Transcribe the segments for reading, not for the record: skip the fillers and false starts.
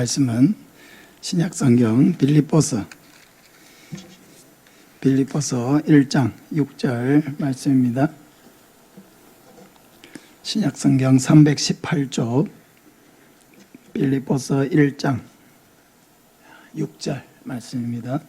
말씀은 신약성경 빌립보서 1장 6절 말씀입니다. 신약성경 318쪽 빌립보서 1장 6절 말씀입니다.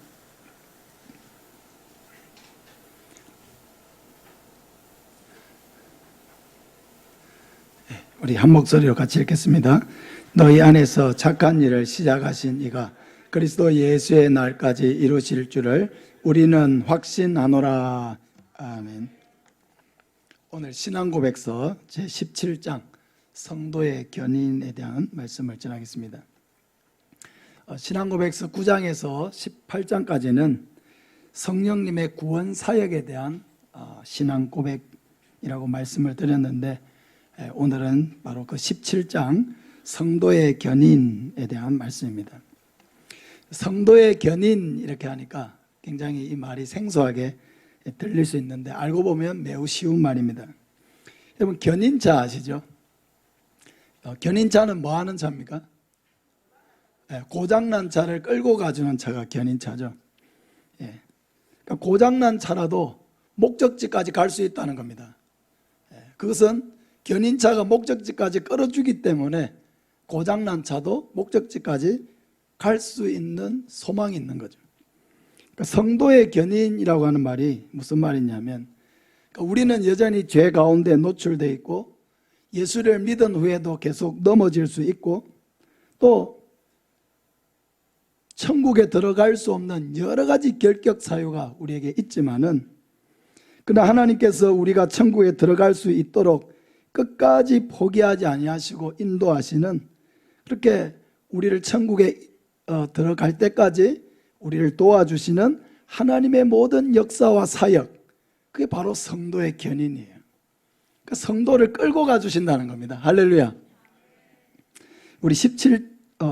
우리 한 목소리로 같이 읽겠습니다. 너희 안에서 착한 일을 시작하신 이가 그리스도 예수의 날까지 이루실 줄을 우리는 확신하노라. 아멘. 오늘 신앙고백서 제17장 성도의 견인에 대한 말씀을 전하겠습니다. 신앙고백서 9장에서 18장까지는 성령님의 구원 사역에 대한 신앙고백이라고 말씀을 드렸는데, 오늘은 바로 그 17장 성도의 견인에 대한 말씀입니다. 성도의 견인 이렇게 하니까 굉장히 이 말이 생소하게 들릴 수 있는데, 알고 보면 매우 쉬운 말입니다. 여러분, 견인차 아시죠? 견인차는 뭐 하는 차입니까? 고장난 차를 끌고 가주는 차가 견인차죠. 그러니까 고장난 차라도 목적지까지 갈 수 있다는 겁니다. 그것은 견인차가 목적지까지 끌어주기 때문에 고장난 차도 목적지까지 갈 수 있는 소망이 있는 거죠. 그러니까 성도의 견인이라고 하는 말이 무슨 말이냐면, 그러니까 우리는 여전히 죄 가운데 노출되어 있고 예수를 믿은 후에도 계속 넘어질 수 있고 또 천국에 들어갈 수 없는 여러 가지 결격 사유가 우리에게 있지만은, 그러나 하나님께서 우리가 천국에 들어갈 수 있도록 끝까지 포기하지 아니하시고 인도하시는, 그렇게 우리를 천국에 들어갈 때까지 우리를 도와주시는 하나님의 모든 역사와 사역, 그게 바로 성도의 견인이에요. 그러니까 성도를 끌고 가주신다는 겁니다. 할렐루야. 우리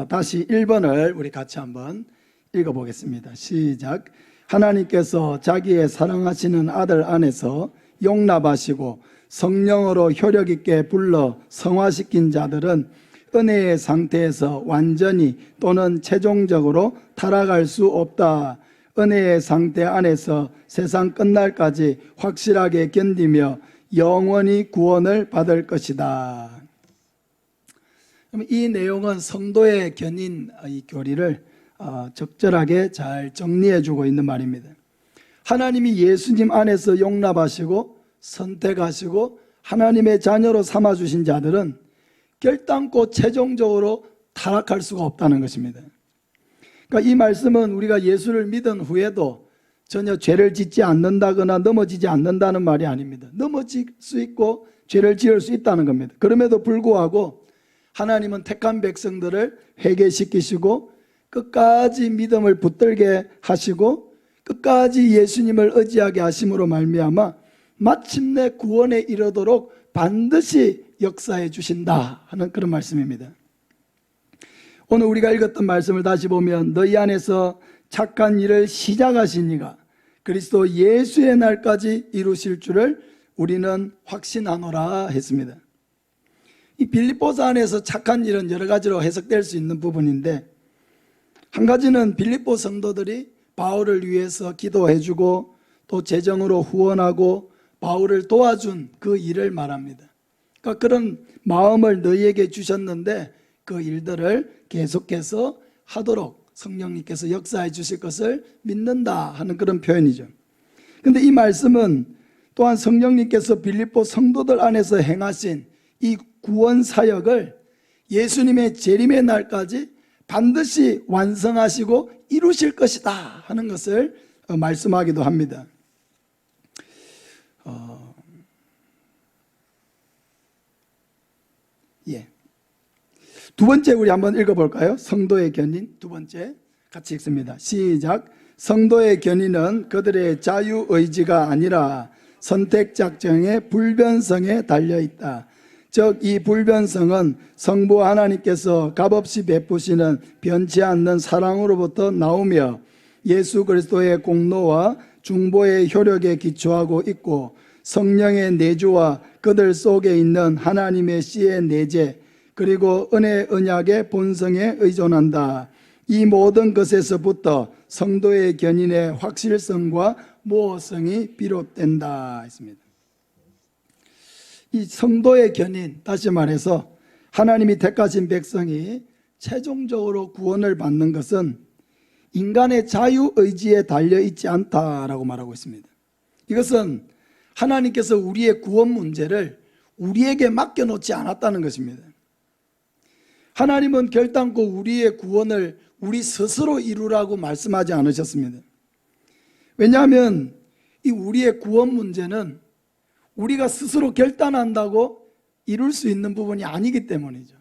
다시 1번을 우리 같이 한번 읽어보겠습니다. 시작. 하나님께서 자기의 사랑하시는 아들 안에서 용납하시고 성령으로 효력 있게 불러 성화시킨 자들은 은혜의 상태에서 완전히 또는 최종적으로 타락할 수 없다. 은혜의 상태 안에서 세상 끝날까지 확실하게 견디며 영원히 구원을 받을 것이다. 이 내용은 성도의 견인 이 교리를 적절하게 잘 정리해 주고 있는 말입니다. 하나님이 예수님 안에서 용납하시고 선택하시고 하나님의 자녀로 삼아주신 자들은 결단코 최종적으로 타락할 수가 없다는 것입니다. 그러니까 이 말씀은 우리가 예수를 믿은 후에도 전혀 죄를 짓지 않는다거나 넘어지지 않는다는 말이 아닙니다. 넘어질 수 있고 죄를 지을 수 있다는 겁니다. 그럼에도 불구하고 하나님은 택한 백성들을 회개시키시고 끝까지 믿음을 붙들게 하시고 끝까지 예수님을 의지하게 하심으로 말미암아 마침내 구원에 이르도록 반드시 역사해 주신다 하는 그런 말씀입니다. 오늘 우리가 읽었던 말씀을 다시 보면, 너희 안에서 착한 일을 시작하신 이가 그리스도 예수의 날까지 이루실 줄을 우리는 확신하노라 했습니다. 이 빌립보서 안에서 착한 일은 여러 가지로 해석될 수 있는 부분인데, 한 가지는 빌립보 성도들이 바울을 위해서 기도해주고 또 재정으로 후원하고 바울을 도와준 그 일을 말합니다. 그러니까 그런 마음을 너희에게 주셨는데 그 일들을 계속해서 하도록 성령님께서 역사해 주실 것을 믿는다 하는 그런 표현이죠. 그런데 이 말씀은 또한 성령님께서 빌립보 성도들 안에서 행하신 이 구원 사역을 예수님의 재림의 날까지 반드시 완성하시고 이루실 것이다 하는 것을 말씀하기도 합니다. 두 번째 우리 한번 읽어볼까요? 성도의 견인 두 번째 같이 읽습니다. 시작. 성도의 견인은 그들의 자유의지가 아니라 선택작정의 불변성에 달려있다. 즉 이 불변성은 성부 하나님께서 값없이 베푸시는 변치 않는 사랑으로부터 나오며 예수 그리스도의 공로와 중보의 효력에 기초하고 있고 성령의 내주와 그들 속에 있는 하나님의 씨의 내재, 그리고 은혜 언약의 본성에 의존한다. 이 모든 것에서부터 성도의 견인의 확실성과 모호성이 비롯된다 했습니다. 이 성도의 견인, 다시 말해서 하나님이 택하신 백성이 최종적으로 구원을 받는 것은 인간의 자유의지에 달려있지 않다라고 말하고 있습니다. 이것은 하나님께서 우리의 구원 문제를 우리에게 맡겨놓지 않았다는 것입니다. 하나님은 결단코 우리의 구원을 우리 스스로 이루라고 말씀하지 않으셨습니다. 왜냐하면 이 우리의 구원 문제는 우리가 스스로 결단한다고 이룰 수 있는 부분이 아니기 때문이죠.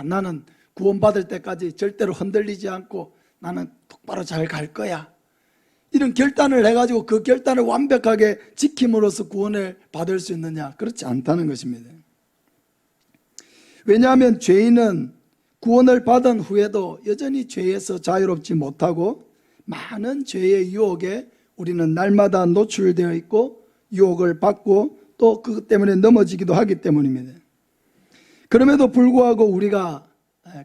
나는 구원받을 때까지 절대로 흔들리지 않고 나는 똑바로 잘 갈 거야, 이런 결단을 해가지고 그 결단을 완벽하게 지킴으로써 구원을 받을 수 있느냐? 그렇지 않다는 것입니다. 왜냐하면 죄인은 구원을 받은 후에도 여전히 죄에서 자유롭지 못하고 많은 죄의 유혹에 우리는 날마다 노출되어 있고 유혹을 받고 또 그것 때문에 넘어지기도 하기 때문입니다. 그럼에도 불구하고 우리가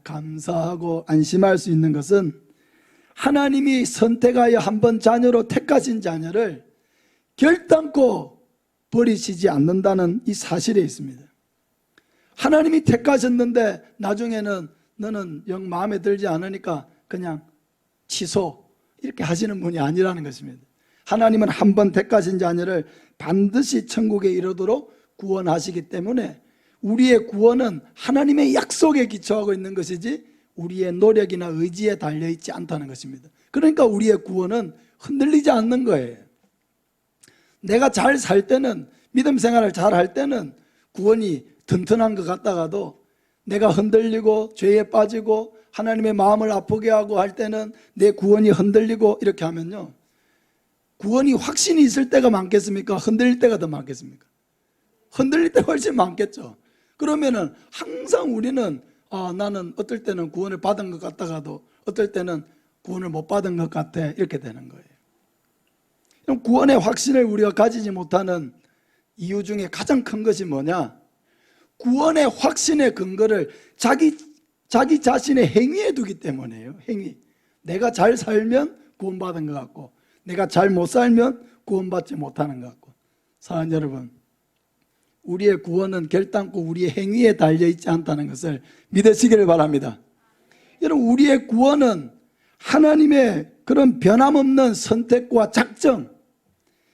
감사하고 안심할 수 있는 것은 하나님이 선택하여 한번 자녀로 택하신 자녀를 결단코 버리시지 않는다는 이 사실에 있습니다. 하나님이 택하셨는데 나중에는 너는 영 마음에 들지 않으니까 그냥 취소, 이렇게 하시는 분이 아니라는 것입니다. 하나님은 한번 택하신 자녀를 반드시 천국에 이르도록 구원하시기 때문에 우리의 구원은 하나님의 약속에 기초하고 있는 것이지 우리의 노력이나 의지에 달려있지 않다는 것입니다. 그러니까 우리의 구원은 흔들리지 않는 거예요. 내가 잘 살 때는, 믿음 생활을 잘 할 때는 구원이 튼튼한 것 같다가도 내가 흔들리고 죄에 빠지고 하나님의 마음을 아프게 하고 할 때는 내 구원이 흔들리고 이렇게 하면요, 구원이 확신이 있을 때가 많겠습니까? 흔들릴 때가 더 많겠습니까? 흔들릴 때가 훨씬 많겠죠. 그러면은 항상 우리는 나는 어떨 때는 구원을 받은 것 같다가도 어떨 때는 구원을 못 받은 것 같아, 이렇게 되는 거예요. 그럼 구원의 확신을 우리가 가지지 못하는 이유 중에 가장 큰 것이 뭐냐? 구원의 확신의 근거를 자기 자신의 행위에 두기 때문이에요. 행위. 내가 잘 살면 구원받은 것 같고 내가 잘 못 살면 구원받지 못하는 것 같고. 사랑하는 여러분, 우리의 구원은 결단코 우리의 행위에 달려있지 않다는 것을 믿으시기를 바랍니다. 여러분, 우리의 구원은 하나님의 그런 변함없는 선택과 작정,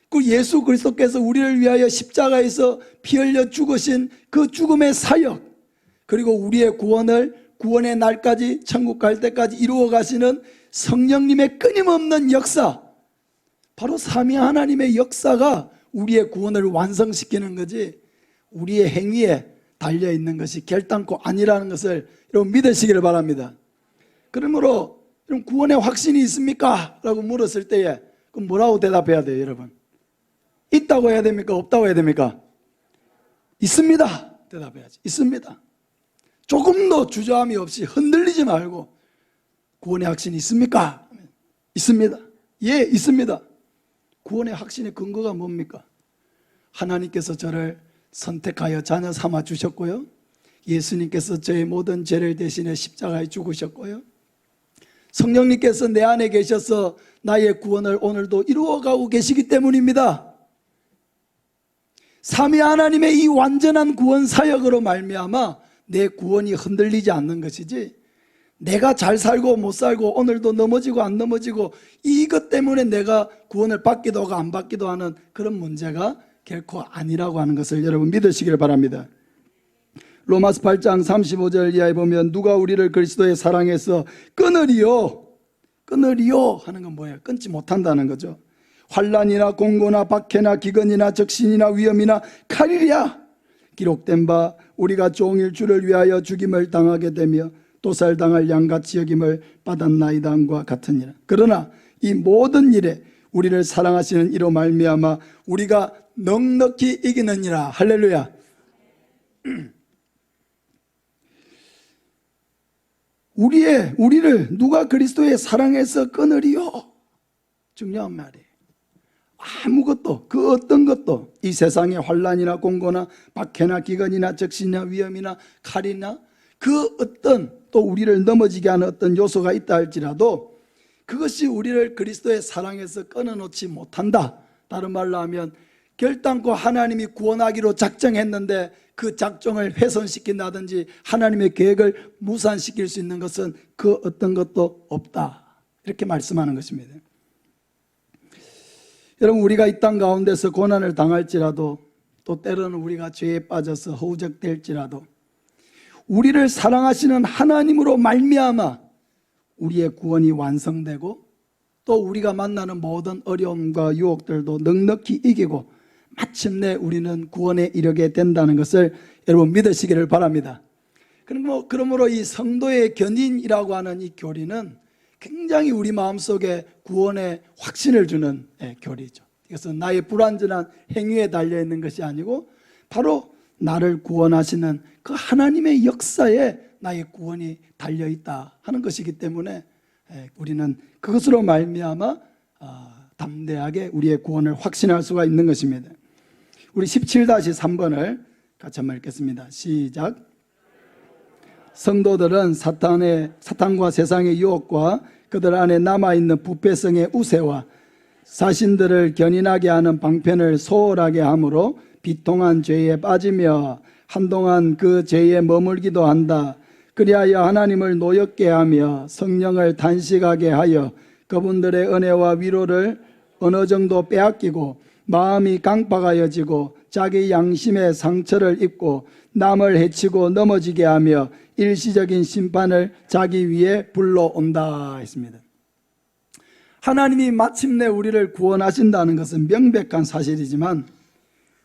그 예수 그리스도께서 우리를 위하여 십자가에서 피 흘려 죽으신 그 죽음의 사역, 그리고 우리의 구원의 날까지 천국 갈 때까지 이루어 가시는 성령님의 끊임없는 역사, 바로 삼위 하나님의 역사가 우리의 구원을 완성시키는 거지 우리의 행위에 달려있는 것이 결단코 아니라는 것을 여러분 믿으시기를 바랍니다. 그러므로 여러분, 구원의 확신이 있습니까? 라고 물었을 때에 그럼 뭐라고 대답해야 돼요, 여러분? 있다고 해야 됩니까? 없다고 해야 됩니까? 있습니다. 대답해야지. 있습니다. 조금도 주저함이 없이 흔들리지 말고 구원의 확신이 있습니까? 있습니다. 예, 있습니다. 구원의 확신의 근거가 뭡니까? 하나님께서 저를 선택하여 자녀 삼아 주셨고요, 예수님께서 저의 모든 죄를 대신해 십자가에 죽으셨고요, 성령님께서 내 안에 계셔서 나의 구원을 오늘도 이루어가고 계시기 때문입니다. 삼위 하나님의 이 완전한 구원 사역으로 말미암아 내 구원이 흔들리지 않는 것이지, 내가 잘 살고 못 살고 오늘도 넘어지고 안 넘어지고 이것 때문에 내가 구원을 받기도 하고 안 받기도 하는 그런 문제가 결코 아니라고 하는 것을 여러분 믿으시길 바랍니다. 로마서 8장 35절 이하에 보면 누가 우리를 그리스도의 사랑에서 끊으리요 하는 건 뭐예요? 끊지 못한다는 거죠. 환난이나 공고나 박해나 기근이나 적신이나 위험이나 칼이랴 기록된 바 우리가 종일 주를 위하여 죽임을 당하게 되며 도살당할 양같이 여김을 받았나이다 함과 같으니라. 그러나 이 모든 일에 우리를 사랑하시는 이로 말미암아 우리가 넉넉히 이기느니라. 할렐루야. 우리를 누가 그리스도의 사랑에서 끊으리요? 중요한 말이에요. 아무것도, 그 어떤 것도 이 세상의 환난이나 공고나 박해나 기근이나 적신이나 위험이나 칼이나 그 어떤 또 우리를 넘어지게 하는 어떤 요소가 있다 할지라도 그것이 우리를 그리스도의 사랑에서 끊어놓지 못한다. 다른 말로 하면 결단코 하나님이 구원하기로 작정했는데 그 작정을 훼손시킨다든지 하나님의 계획을 무산시킬 수 있는 것은 그 어떤 것도 없다. 이렇게 말씀하는 것입니다. 여러분, 우리가 이 땅 가운데서 고난을 당할지라도 또 때로는 우리가 죄에 빠져서 허우적될지라도 우리를 사랑하시는 하나님으로 말미암아 우리의 구원이 완성되고 또 우리가 만나는 모든 어려움과 유혹들도 넉넉히 이기고 마침내 우리는 구원에 이르게 된다는 것을 여러분 믿으시기를 바랍니다. 그러므로 이 성도의 견인이라고 하는 이 교리는 굉장히 우리 마음속에 구원의 확신을 주는 교리죠. 이것은 나의 불완전한 행위에 달려있는 것이 아니고 바로 나를 구원하시는 그 하나님의 역사에 나의 구원이 달려있다 하는 것이기 때문에 우리는 그것으로 말미암아 담대하게 우리의 구원을 확신할 수가 있는 것입니다. 우리 17-3번을 같이 한번 읽겠습니다. 시작. 성도들은 사탄과 세상의 유혹과 그들 안에 남아있는 부패성의 우세와 자신들을 견인하게 하는 방편을 소홀하게 함으로 비통한 죄에 빠지며 한동안 그 죄에 머물기도 한다. 그리하여 하나님을 노엽게 하며 성령을 단식하게 하여 그분들의 은혜와 위로를 어느 정도 빼앗기고 마음이 강박하여지고 자기 양심의 상처를 입고 남을 해치고 넘어지게 하며 일시적인 심판을 자기 위에 불러온다 했습니다. 하나님이 마침내 우리를 구원하신다는 것은 명백한 사실이지만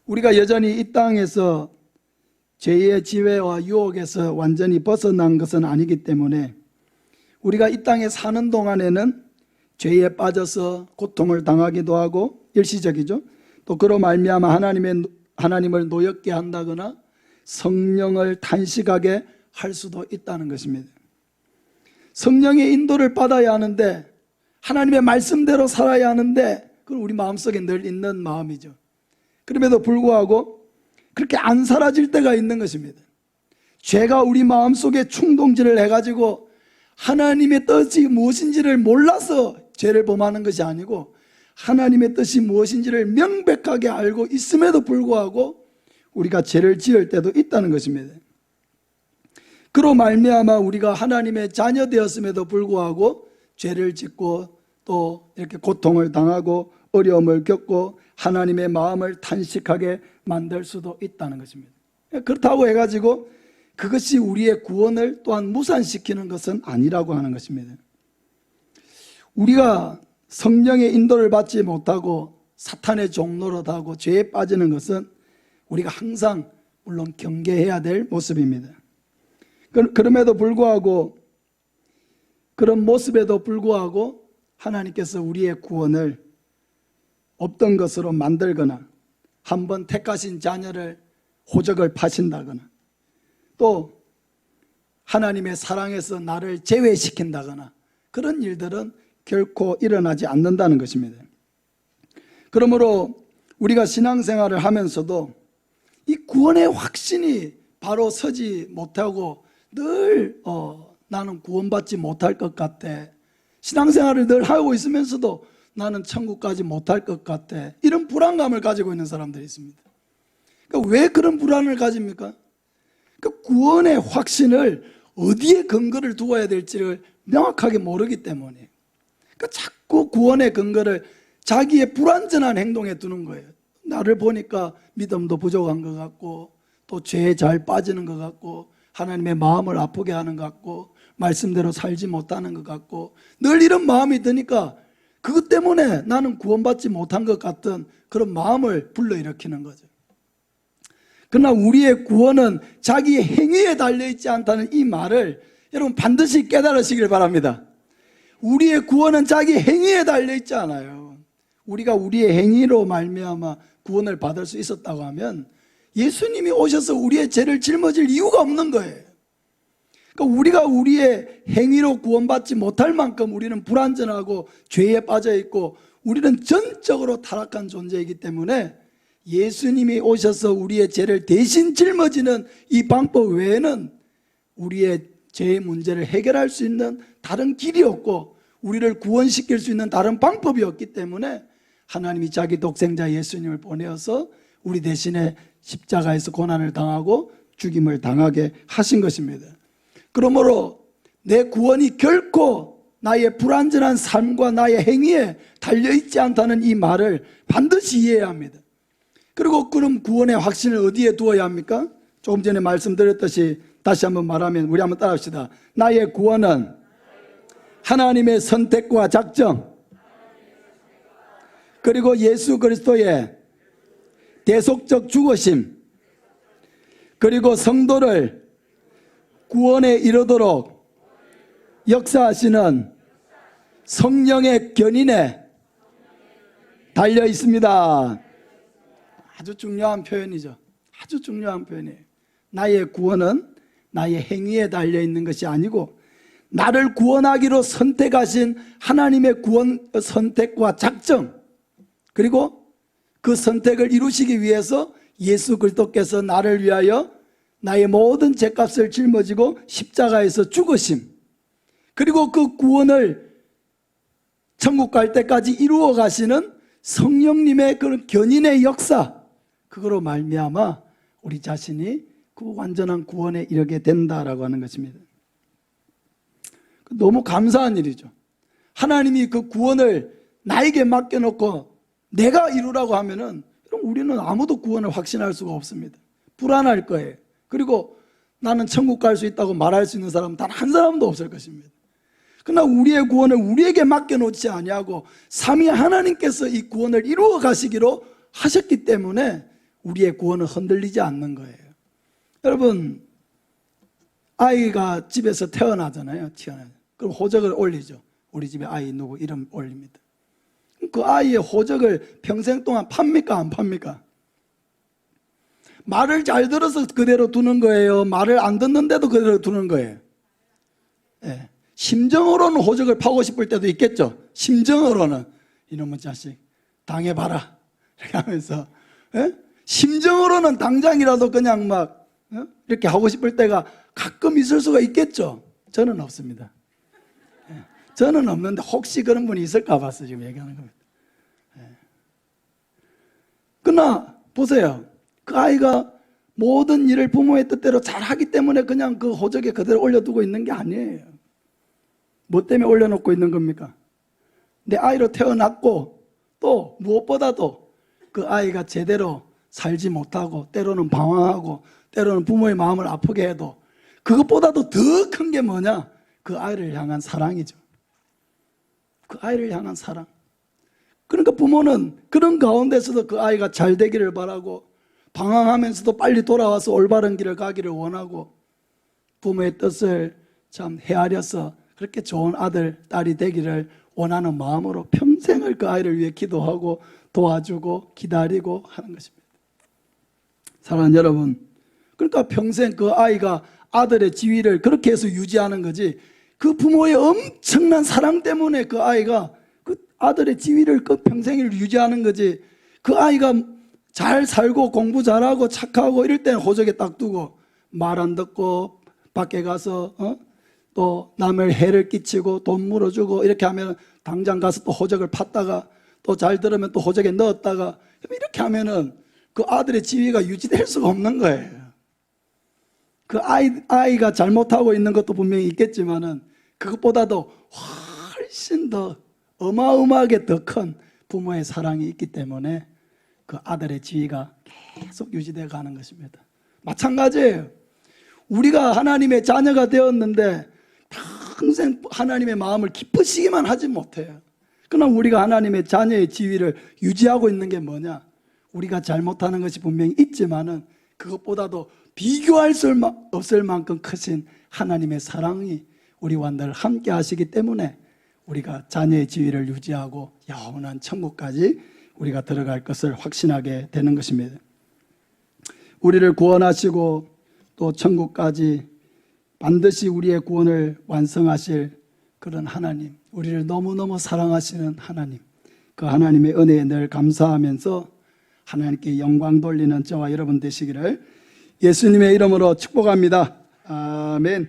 우리가 여전히 이 땅에서 죄의 지배와 유혹에서 완전히 벗어난 것은 아니기 때문에 우리가 이 땅에 사는 동안에는 죄에 빠져서 고통을 당하기도 하고 일시적이죠. 또 그로 말미암아 하나님을 노엽게 한다거나 성령을 탄식하게 할 수도 있다는 것입니다. 성령의 인도를 받아야 하는데 하나님의 말씀대로 살아야 하는데 그건 우리 마음속에 늘 있는 마음이죠. 그럼에도 불구하고 그렇게 안 사라질 때가 있는 것입니다. 죄가 우리 마음속에 충동질을 해가지고 하나님의 뜻이 무엇인지를 몰라서 죄를 범하는 것이 아니고 하나님의 뜻이 무엇인지를 명백하게 알고 있음에도 불구하고 우리가 죄를 지을 때도 있다는 것입니다. 그로 말미암아 우리가 하나님의 자녀 되었음에도 불구하고 죄를 짓고 또 이렇게 고통을 당하고 어려움을 겪고 하나님의 마음을 탄식하게 만들 수도 있다는 것입니다. 그렇다고 해가지고 그것이 우리의 구원을 또한 무산시키는 것은 아니라고 하는 것입니다. 우리가 성령의 인도를 받지 못하고 사탄의 종노릇하고 죄에 빠지는 것은 우리가 항상 물론 경계해야 될 모습입니다. 그럼에도 불구하고 그런 모습에도 불구하고 하나님께서 우리의 구원을 없던 것으로 만들거나 한번 택하신 자녀를 호적을 파신다거나 또 하나님의 사랑에서 나를 제외시킨다거나 그런 일들은 결코 일어나지 않는다는 것입니다. 그러므로 우리가 신앙생활을 하면서도 이 구원의 확신이 바로 서지 못하고 늘 나는 구원받지 못할 것 같아. 신앙생활을 늘 하고 있으면서도 나는 천국 가지 못할 것 같아. 이런 불안감을 가지고 있는 사람들이 있습니다. 그러니까 왜 그런 불안을 가집니까? 그 구원의 확신을 어디에 근거를 두어야 될지를 명확하게 모르기 때문에 그러니까 자꾸 구원의 근거를 자기의 불완전한 행동에 두는 거예요. 나를 보니까 믿음도 부족한 것 같고 또 죄에 잘 빠지는 것 같고 하나님의 마음을 아프게 하는 것 같고 말씀대로 살지 못하는 것 같고 늘 이런 마음이 드니까 그것 때문에 나는 구원받지 못한 것 같은 그런 마음을 불러일으키는 거죠. 그러나 우리의 구원은 자기의 행위에 달려있지 않다는 이 말을 여러분 반드시 깨달으시길 바랍니다. 우리의 구원은 자기 행위에 달려있지 않아요. 우리가 우리의 행위로 말미암아 구원을 받을 수 있었다고 하면 예수님이 오셔서 우리의 죄를 짊어질 이유가 없는 거예요. 그러니까 우리가 우리의 행위로 구원받지 못할 만큼 우리는 불완전하고 죄에 빠져있고 우리는 전적으로 타락한 존재이기 때문에 예수님이 오셔서 우리의 죄를 대신 짊어지는 이 방법 외에는 우리의 죄의 문제를 해결할 수 있는 다른 길이 없고 우리를 구원시킬 수 있는 다른 방법이 없기 때문에 하나님이 자기 독생자 예수님을 보내어서 우리 대신에 십자가에서 고난을 당하고 죽임을 당하게 하신 것입니다. 그러므로 내 구원이 결코 나의 불완전한 삶과 나의 행위에 달려있지 않다는 이 말을 반드시 이해해야 합니다. 그리고 그럼 구원의 확신을 어디에 두어야 합니까? 조금 전에 말씀드렸듯이 다시 한번 말하면 우리 한번 따라합시다. 나의 구원은 하나님의 선택과 작정, 그리고 예수 그리스도의 대속적 죽으심, 그리고 성도를 구원에 이르도록 역사하시는 성령의 견인에 달려 있습니다. 아주 중요한 표현이죠. 아주 중요한 표현이에요. 나의 구원은 나의 행위에 달려 있는 것이 아니고 나를 구원하기로 선택하신 하나님의 구원 선택과 작정, 그리고 그 선택을 이루시기 위해서 예수 그리스도께서 나를 위하여 나의 모든 죄값을 짊어지고 십자가에서 죽으심, 그리고 그 구원을 천국 갈 때까지 이루어 가시는 성령님의 그런 견인의 역사, 그거로 말미암아 우리 자신이 그 완전한 구원에 이르게 된다라고 하는 것입니다. 너무 감사한 일이죠. 하나님이 그 구원을 나에게 맡겨놓고 내가 이루라고 하면은 그럼 우리는 아무도 구원을 확신할 수가 없습니다. 불안할 거예요. 그리고 나는 천국 갈 수 있다고 말할 수 있는 사람은 단 한 사람도 없을 것입니다. 그러나 우리의 구원을 우리에게 맡겨놓지 아니하고 삼위 하나님께서 이 구원을 이루어 가시기로 하셨기 때문에 우리의 구원은 흔들리지 않는 거예요. 여러분, 아이가 집에서 태어나잖아요. 그럼 호적을 올리죠. 우리 집에 아이 누구 이름 올립니다. 그 아이의 호적을 평생 동안 팝니까 안 팝니까? 말을 잘 들어서 그대로 두는 거예요? 말을 안 듣는데도 그대로 두는 거예요? 네. 심정으로는 호적을 파고 싶을 때도 있겠죠. 심정으로는 이놈의 자식 당해봐라 이렇게 하면서, 네? 심정으로는 당장이라도 그냥 막 이렇게 하고 싶을 때가 가끔 있을 수가 있겠죠. 저는 없습니다. 저는 없는데 혹시 그런 분이 있을까 봐서 지금 얘기하는 겁니다. 그러나 보세요. 그 아이가 모든 일을 부모의 뜻대로 잘하기 때문에 그냥 그 호적에 그대로 올려두고 있는 게 아니에요. 뭐 때문에 올려놓고 있는 겁니까? 내 아이로 태어났고 또 무엇보다도 그 아이가 제대로 살지 못하고 때로는 방황하고 때로는 부모의 마음을 아프게 해도 그것보다도 더 큰 게 뭐냐? 그 아이를 향한 사랑이죠. 그 아이를 향한 사랑. 그러니까 부모는 그런 가운데서도 그 아이가 잘 되기를 바라고 방황하면서도 빨리 돌아와서 올바른 길을 가기를 원하고 부모의 뜻을 참 헤아려서 그렇게 좋은 아들, 딸이 되기를 원하는 마음으로 평생을 그 아이를 위해 기도하고 도와주고 기다리고 하는 것입니다. 사랑하는 여러분, 그러니까 평생 그 아이가 아들의 지위를 그렇게 해서 유지하는 거지, 그 부모의 엄청난 사랑 때문에 그 아이가 그 아들의 지위를 그 평생을 유지하는 거지, 그 아이가 잘 살고 공부 잘하고 착하고 이럴 때는 호적에 딱 두고 말 안 듣고 밖에 가서 또 남을 해를 끼치고 돈 물어주고 이렇게 하면 당장 가서 또 호적을 팠다가 또 잘 들으면 또 호적에 넣었다가 이렇게 하면은 그 아들의 지위가 유지될 수가 없는 거예요. 그 아이가 잘못하고 있는 것도 분명히 있겠지만은 그것보다도 훨씬 더 어마어마하게 더 큰 부모의 사랑이 있기 때문에 그 아들의 지위가 계속 유지되어 가는 것입니다. 마찬가지예요. 우리가 하나님의 자녀가 되었는데 평생 하나님의 마음을 기쁘시기만 하지 못해요. 그러나 우리가 하나님의 자녀의 지위를 유지하고 있는 게 뭐냐? 우리가 잘못하는 것이 분명히 있지만은 그것보다도 비교할 수 없을 만큼 크신 하나님의 사랑이 우리와 늘 함께 하시기 때문에 우리가 자녀의 지위를 유지하고 영원한 천국까지 우리가 들어갈 것을 확신하게 되는 것입니다. 우리를 구원하시고 또 천국까지 반드시 우리의 구원을 완성하실 그런 하나님, 우리를 너무너무 사랑하시는 하나님, 그 하나님의 은혜에 늘 감사하면서 하나님께 영광 돌리는 저와 여러분 되시기를 예수님의 이름으로 축복합니다. 아멘.